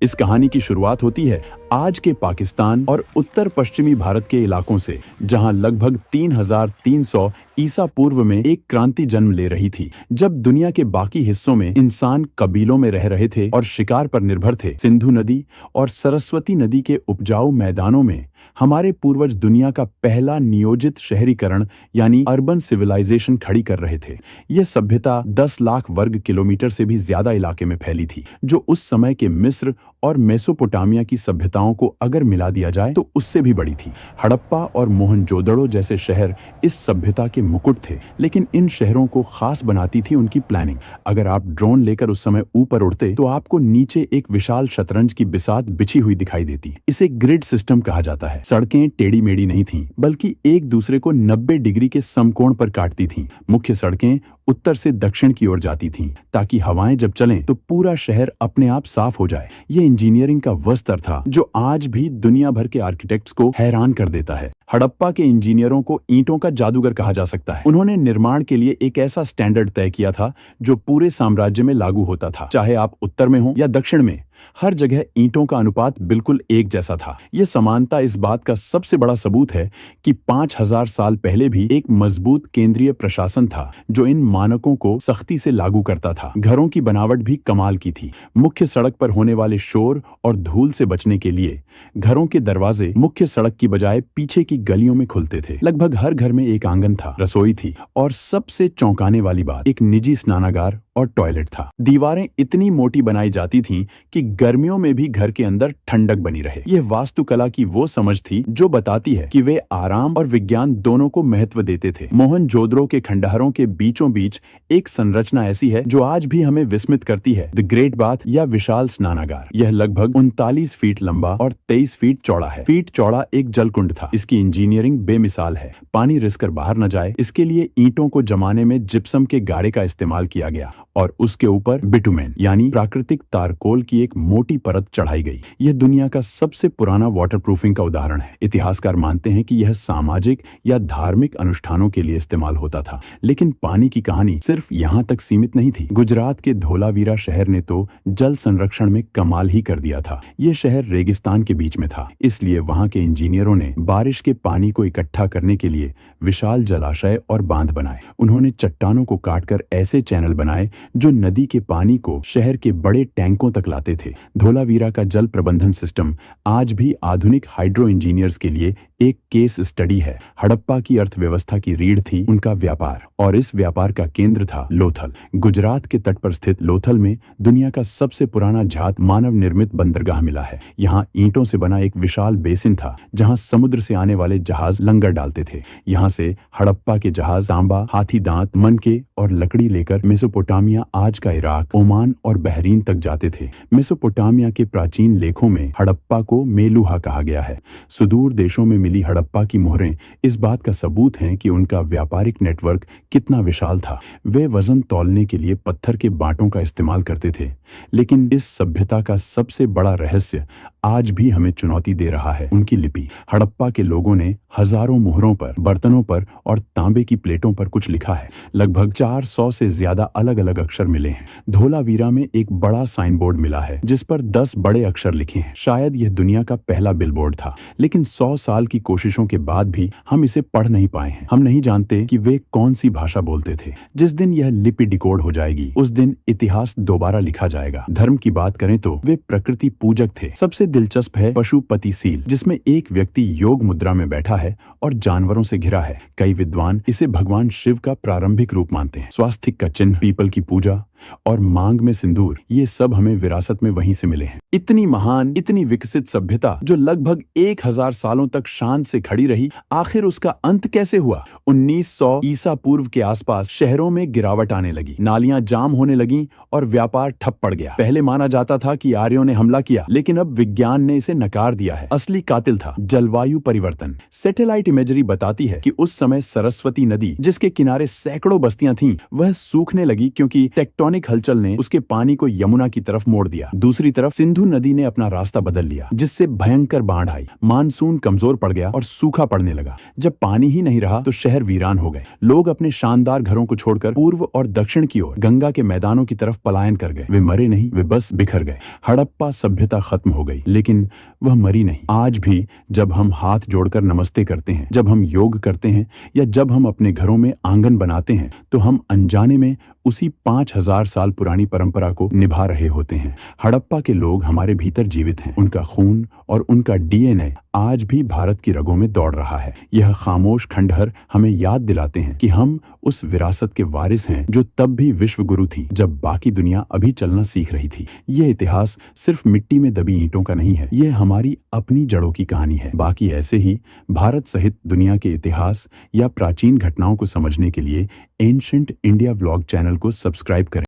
इस कहानी की शुरुआत होती है आज के पाकिस्तान और उत्तर पश्चिमी भारत के इलाकों से, जहां लगभग 3300 ईसा पूर्व में एक क्रांति जन्म ले रही थी। जब दुनिया के बाकी हिस्सों में इंसान कबीलों में रह रहे थे और शिकार पर निर्भर थे, सिंधु नदी और सरस्वती नदी के उपजाऊ मैदानों में हमारे पूर्वज दुनिया का पहला नियोजित शहरीकरण यानी अर्बन सिविलाइजेशन खड़ी कर रहे थे। यह सभ्यता 10 लाख वर्ग किलोमीटर से भी ज्यादा इलाके में फैली थी, जो उस समय के मिस्र और मेसोपोटामिया की सभ्यताओं को अगर मिला दिया जाए तो उससे भी बड़ी थी। हड़प्पा और मोहनजोदड़ो जैसे शहर इस सभ्यता के मुकुट थे, लेकिन इन शहरों को खास बनाती थी उनकी प्लानिंग। अगर आप ड्रोन लेकर उस समय ऊपर उड़ते तो आपको नीचे एक विशाल शतरंज की बिसात बिछी हुई दिखाई देती। इसे ग्रिड सिस्टम कहा जाता है। सड़कें टेढ़ी मेढ़ी नहीं थीं, बल्कि एक दूसरे को 90 डिग्री के समकोण पर काटती थीं। मुख्य सड़कें उत्तर से दक्षिण की ओर जाती थीं, ताकि हवाएं जब चलें तो पूरा शहर अपने आप साफ हो जाए। ये इंजीनियरिंग का वो स्तर था जो आज भी दुनिया भर के आर्किटेक्ट्स को हैरान कर देता है। हड़प्पा के इंजीनियरों को ईंटों का जादूगर कहा जा सकता है। उन्होंने निर्माण के लिए एक ऐसा स्टैंडर्ड तय किया था जो पूरे साम्राज्य में लागू होता था, चाहे आप उत्तर में हो या दक्षिण में। हर जगह ईंटों का अनुपात बिल्कुल एक जैसा था। यह समानता इस बात का सबसे बड़ा सबूत है कि 5000 साल पहले भी एक मजबूत केंद्रीय प्रशासन था जो इन मानकों को सख्ती से लागू करता था। घरों की बनावट भी कमाल की थी। मुख्य सड़क पर होने वाले शोर और धूल से बचने के लिए घरों के दरवाजे मुख्य सड़क की बजाय पीछे की गलियों में खुलते थे। लगभग हर घर में एक आंगन था, रसोई थी और सबसे चौंकाने वाली बात, एक निजी स्नानागार और टॉयलेट था। दीवारें इतनी मोटी बनाई जाती थीं कि गर्मियों में भी घर के अंदर ठंडक बनी रहे। यह वास्तुकला की वो समझ थी जो बताती है कि वे आराम और विज्ञान दोनों को महत्व देते थे। मोहनजोदड़ो के खंडहरों के बीचों बीच एक संरचना ऐसी है जो आज भी हमें विस्मित करती है, द ग्रेट बाथ या विशाल स्नानागार। यह लगभग 39 फीट लंबा और 23 फीट चौड़ा है। फीट चौड़ा एक जलकुंड था। इसकी इंजीनियरिंग बेमिसाल है। पानी रिसकर बाहर न जाए, इसके लिए ईंटों को जमाने में जिप्सम के गारे का इस्तेमाल किया गया और उसके ऊपर बिटुमेन यानी प्राकृतिक तारकोल की एक मोटी परत चढ़ाई गई। यह दुनिया का सबसे पुराना वाटरप्रूफिंग का उदाहरण है। इतिहासकार मानते हैं कि यह सामाजिक या धार्मिक अनुष्ठानों के लिए इस्तेमाल होता था। लेकिन पानी की कहानी सिर्फ यहाँ तक सीमित नहीं थी। गुजरात के धोलावीरा शहर ने तो जल संरक्षण में कमाल ही कर दिया था। यह शहर रेगिस्तान के बीच में था, इसलिए वहां के इंजीनियरों ने बारिश के पानी को इकट्ठा करने के लिए विशाल जलाशय और बांध बनाए। उन्होंने चट्टानों को काटकर ऐसे चैनल बनाए जो नदी के पानी को शहर के बड़े टैंकों तक लाते थे। धोलावीरा का जल प्रबंधन सिस्टम आज भी आधुनिक हाइड्रो इंजीनियर्स के लिए एक केस स्टडी है। हड़प्पा की अर्थव्यवस्था की रीढ़ थी उनका व्यापार, और इस व्यापार का केंद्र था लोथल। गुजरात के तट पर स्थित लोथल में दुनिया का सबसे पुराना जात मानव निर्मित बंदरगाह मिला है। यहाँ ईंटों से बना एक विशाल बेसिन था जहाँ समुद्र से आने वाले जहाज लंगर डालते थे। यहाँ से हड़प्पा के जहाज तांबा, हाथी दांत, मनके और लकड़ी लेकर मेसोपोटामिया, आज का इराक, ओमान और बहरीन तक जाते थे। मेसोपोटामिया के प्राचीन लेखों में हड़प्पा को मेलुहा कहा गया है। सुदूर देशों में मिली हड़प्पा की मोहरें इस बात का सबूत हैं कि उनका व्यापारिक नेटवर्क कितना विशाल था। वे वजन तौलने के लिए पत्थर के बांटों का इस्तेमाल करते थे। लेकिन इस सभ्यता का सबसे बड़ा रहस्य आज भी हमें चुनौती दे रहा है, उनकी लिपि। हड़प्पा के लोगों ने हजारों मुहरों पर, बर्तनों पर और तांबे की प्लेटों पर कुछ लिखा है। लगभग 400 से ज्यादा अलग अलग अक्षर मिले हैं। धोलावीरा में एक बड़ा साइन बोर्ड मिला है जिस पर 10 बड़े अक्षर लिखे हैं। शायद यह दुनिया का पहला बिलबोर्ड था, लेकिन 100 साल की कोशिशों के बाद भी हम इसे पढ़ नहीं पाए हैं। हम नहीं जानते कि वे कौन सी भाषा बोलते थे। जिस दिन यह लिपि डिकोड हो जाएगी, उस दिन इतिहास दोबारा लिखा जाएगा। धर्म की बात करें तो वे प्रकृति पूजक थे। सबसे दिलचस्प है पशुपति सील, जिसमें एक व्यक्ति योग मुद्रा में बैठा है और जानवरों से घिरा है। कई विद्वान इसे भगवान शिव का प्रारंभिक रूप मानते हैं। स्वास्तिक का चिन्ह, पीपल की पूजा और मांग में सिंदूर, ये सब हमें विरासत में वहीं से मिले हैं। इतनी महान, इतनी विकसित सभ्यता जो लगभग 1000 सालों तक शान से खड़ी रही, आखिर उसका अंत कैसे हुआ? 1900 ईसा पूर्व के आसपास शहरों में गिरावट आने लगी, नालियां जाम होने लगी और व्यापार ठप पड़ गया। पहले माना जाता था कि आर्यों ने हमला किया, लेकिन अब विज्ञान ने इसे नकार दिया है। असली कातिल था जलवायु परिवर्तन। सैटेलाइट इमेजरी बताती है कि उस समय सरस्वती नदी, जिसके किनारे सैकड़ों बस्तियां थीं, वह सूखने लगी क्योंकि टेक्टोनिक टेक्टोनिक हलचल ने उसके पानी को यमुना की तरफ मोड़ दिया। दूसरी तरफ सिंधु नदी ने अपना रास्ता बदल लिया, जिससे भयंकर बाढ़ आई। मानसून कमजोर पड़ गया और सूखा पड़ने लगा। जब पानी ही नहीं रहा तो शहर वीरान हो गए। लोग अपने शानदार घरों को छोड़कर पूर्व और दक्षिण की ओर गंगा के मैदानों की तरफ पलायन कर गए। वे मरे नहीं, वे बस बिखर गए। हड़प्पा सभ्यता खत्म हो गई, लेकिन वह मरी नहीं। आज भी जब हम हाथ जोड़कर नमस्ते करते हैं, जब हम योग करते हैं या जब हम अपने घरों में आंगन बनाते हैं, तो हम अनजाने में उसी 5000 साल पुरानी परंपरा को निभा रहे होते हैं। हड़प्पा के लोग हमारे भीतर जीवित हैं। उनका खून और उनका डीएनए आज भी भारत की रगों में दौड़ रहा है। यह खामोश खंडहर हमें याद दिलाते हैं कि हम उस विरासत के वारिस हैं जो तब भी विश्व गुरु थी, जब बाकी दुनिया अभी चलना सीख रही थी। यह इतिहास सिर्फ मिट्टी में दबी ईंटों का नहीं है, यह हमारी अपनी जड़ों की कहानी है। बाकी ऐसे ही भारत सहित दुनिया के इतिहास या प्राचीन घटनाओं को समझने के लिए एंशिएंट इंडिया व्लॉग चैनल को सब्सक्राइब करें।